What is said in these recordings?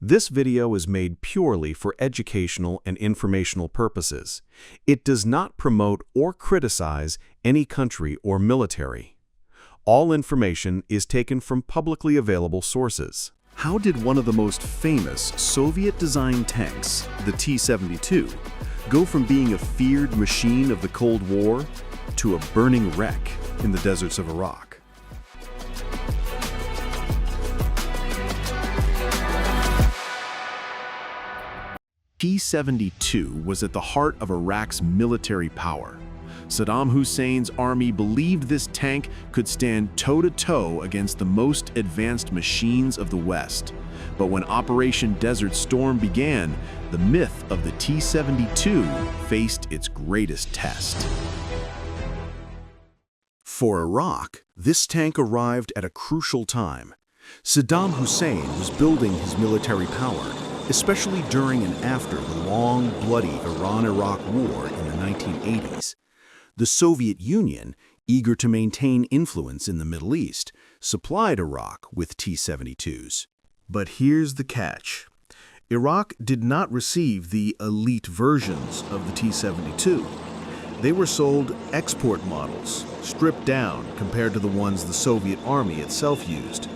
This video is made purely for educational and informational purposes. It does not promote or criticize any country or military. All information is taken from publicly available sources. How did one of the most famous Soviet-designed tanks, the T-72, go from being a feared machine of the Cold War to a burning wreck in the deserts of Iraq? T-72 was at the heart of Iraq's military power. Saddam Hussein's army believed this tank could stand toe-to-toe against the most advanced machines of the West. But when Operation Desert Storm began, the myth of the T-72 faced its greatest test. For Iraq, this tank arrived at a crucial time. Saddam Hussein was building his military power, especially during and after the long, bloody Iran-Iraq War in the 1980s. The Soviet Union, eager to maintain influence in the Middle East, supplied Iraq with T-72s. But here's the catch. Iraq did not receive the elite versions of the T-72. They were sold export models, stripped down compared to the ones the Soviet Army itself used.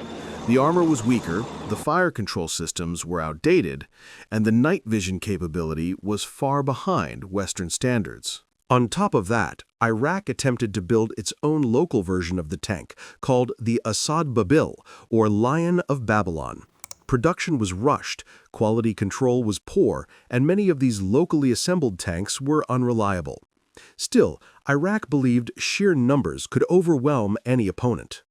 The armor was weaker, the fire control systems were outdated, and the night vision capability was far behind Western standards. On top of that, Iraq attempted to build its own local version of the tank, called the Asad Babil, or Lion of Babylon. Production was rushed, quality control was poor, and many of these locally assembled tanks were unreliable. Still, Iraq believed sheer numbers could overwhelm any opponent.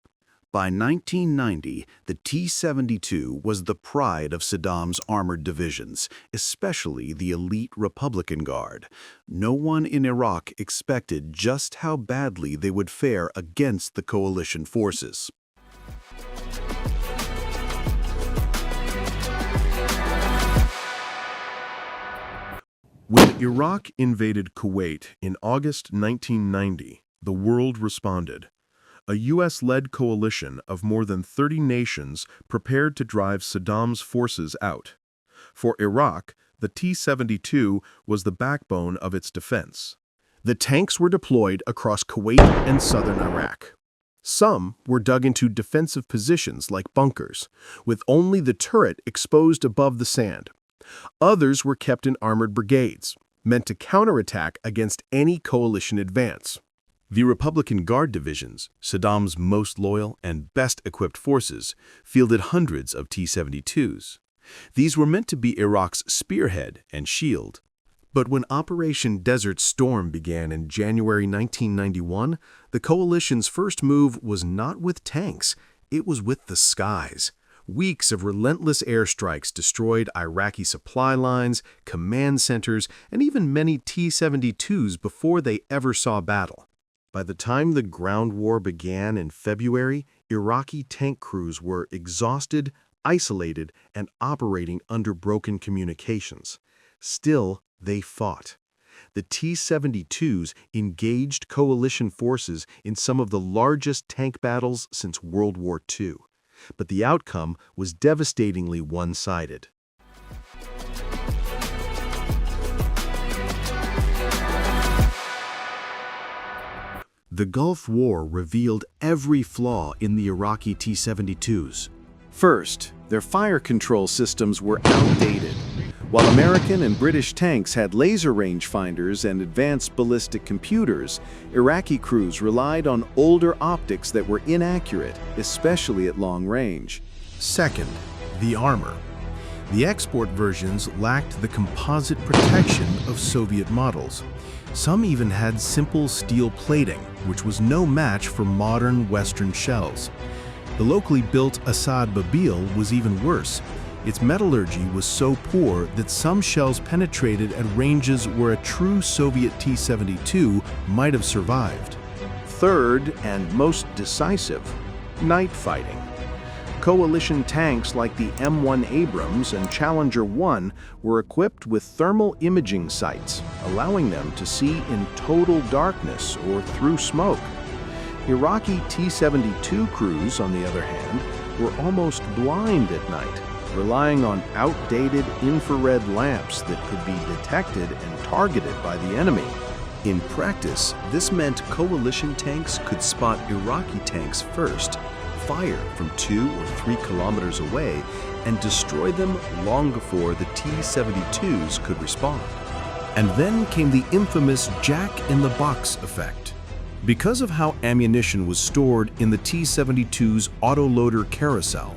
By 1990, the T-72 was the pride of Saddam's armored divisions, especially the elite Republican Guard. No one in Iraq expected just how badly they would fare against the coalition forces. When Iraq invaded Kuwait in August 1990, the world responded. A U.S.-led coalition of more than 30 nations prepared to drive Saddam's forces out. For Iraq, the T-72 was the backbone of its defense. The tanks were deployed across Kuwait and southern Iraq. Some were dug into defensive positions like bunkers, with only the turret exposed above the sand. Others were kept in armored brigades, meant to counterattack against any coalition advance. The Republican Guard divisions, Saddam's most loyal and best-equipped forces, fielded hundreds of T-72s. These were meant to be Iraq's spearhead and shield. But when Operation Desert Storm began in January 1991, the coalition's first move was not with tanks, it was with the skies. Weeks of relentless airstrikes destroyed Iraqi supply lines, command centers, and even many T-72s before they ever saw battle. By the time the ground war began in February, Iraqi tank crews were exhausted, isolated, and operating under broken communications. Still, they fought. The T-72s engaged coalition forces in some of the largest tank battles since World War II. But the outcome was devastatingly one-sided. The Gulf War revealed every flaw in the Iraqi T-72s. First, their fire control systems were outdated. While American and British tanks had laser rangefinders and advanced ballistic computers, Iraqi crews relied on older optics that were inaccurate, especially at long range. Second, the armor. The export versions lacked the composite protection of Soviet models. Some even had simple steel plating, which was no match for modern Western shells. The locally built Asad Babil was even worse. Its metallurgy was so poor that some shells penetrated at ranges where a true Soviet T-72 might have survived. Third, and most decisive, night fighting. Coalition tanks like the M1 Abrams and Challenger 1 were equipped with thermal imaging sights, allowing them to see in total darkness or through smoke. Iraqi T-72 crews, on the other hand, were almost blind at night. relying on outdated infrared lamps that could be detected and targeted by the enemy. In practice, this meant coalition tanks could spot Iraqi tanks first, fire from 2 or 3 kilometers away, and destroy them long before the T-72s could respond. And then came the infamous jack-in-the-box effect. Because of how ammunition was stored in the T-72's autoloader carousel,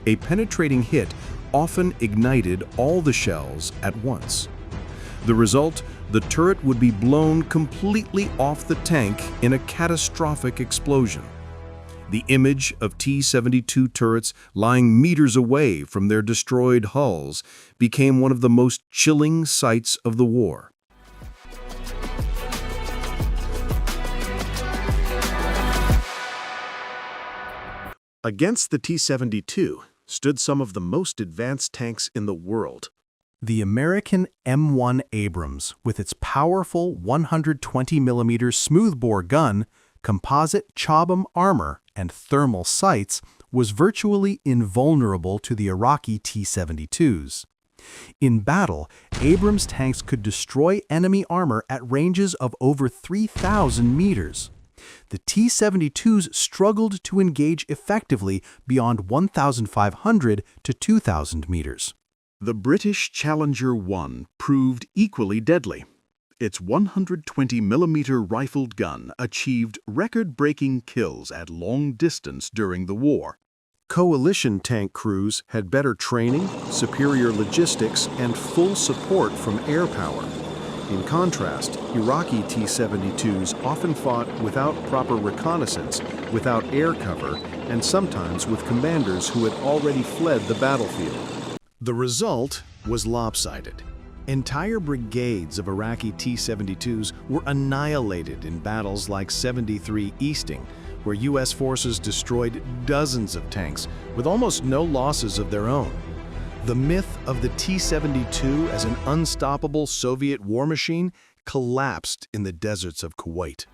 a penetrating hit often ignited all the shells at once. The result, the turret would be blown completely off the tank in a catastrophic explosion. The image of T-72 turrets lying meters away from their destroyed hulls became one of the most chilling sights of the war. Against the T-72 stood some of the most advanced tanks in the world. The American M1 Abrams, with its powerful 120mm smoothbore gun, composite Chobham armor, and thermal sights, was virtually invulnerable to the Iraqi T-72s. In battle, Abrams tanks could destroy enemy armor at ranges of over 3,000 meters. The T-72s struggled to engage effectively beyond 1,500 to 2,000 meters. The British Challenger 1 proved equally deadly. Its 120mm rifled gun achieved record-breaking kills at long distance during the war. Coalition tank crews had better training, superior logistics, and full support from air power. In contrast, Iraqi T-72s often fought without proper reconnaissance, without air cover, and sometimes with commanders who had already fled the battlefield. The result was lopsided. Entire brigades of Iraqi T-72s were annihilated in battles like 73 Easting, where U.S. forces destroyed dozens of tanks with almost no losses of their own. The myth of the T-72 as an unstoppable Soviet war machine collapsed in the deserts of Kuwait.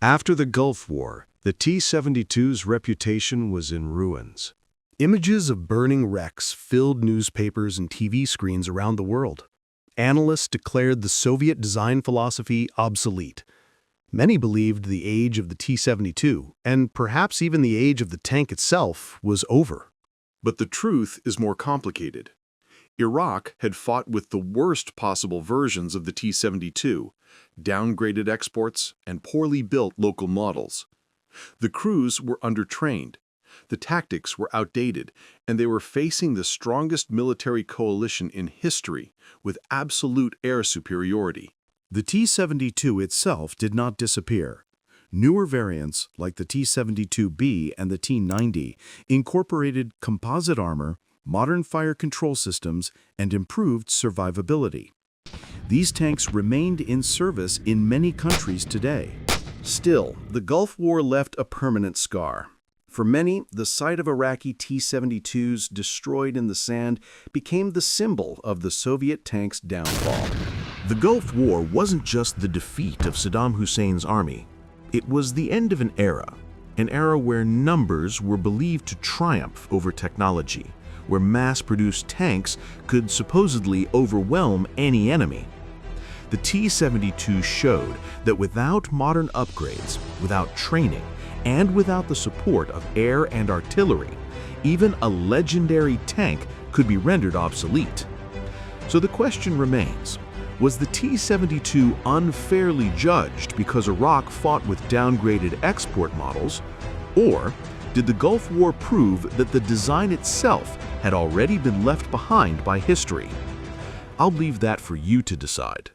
After the Gulf War, the T-72's reputation was in ruins. Images of burning wrecks filled newspapers and TV screens around the world. Analysts declared the Soviet design philosophy obsolete. Many believed the age of the T-72, and perhaps even the age of the tank itself, was over. But the truth is more complicated. Iraq had fought with the worst possible versions of the T-72, downgraded exports, and poorly built local models. The crews were undertrained, the tactics were outdated, and they were facing the strongest military coalition in history with absolute air superiority. The T-72 itself did not disappear. Newer variants, like the T-72B and the T-90, incorporated composite armor, modern fire control systems, and improved survivability. These tanks remained in service in many countries today. Still, the Gulf War left a permanent scar. For many, the sight of Iraqi T-72s destroyed in the sand became the symbol of the Soviet tank's downfall. The Gulf War wasn't just the defeat of Saddam Hussein's army. It was the end of an era where numbers were believed to triumph over technology, where mass-produced tanks could supposedly overwhelm any enemy. The T-72 showed that without modern upgrades, without training, and without the support of air and artillery, even a legendary tank could be rendered obsolete. So the question remains, was the T-72 unfairly judged because Iraq fought with downgraded export models, or did the Gulf War prove that the design itself had already been left behind by history? I'll leave that for you to decide.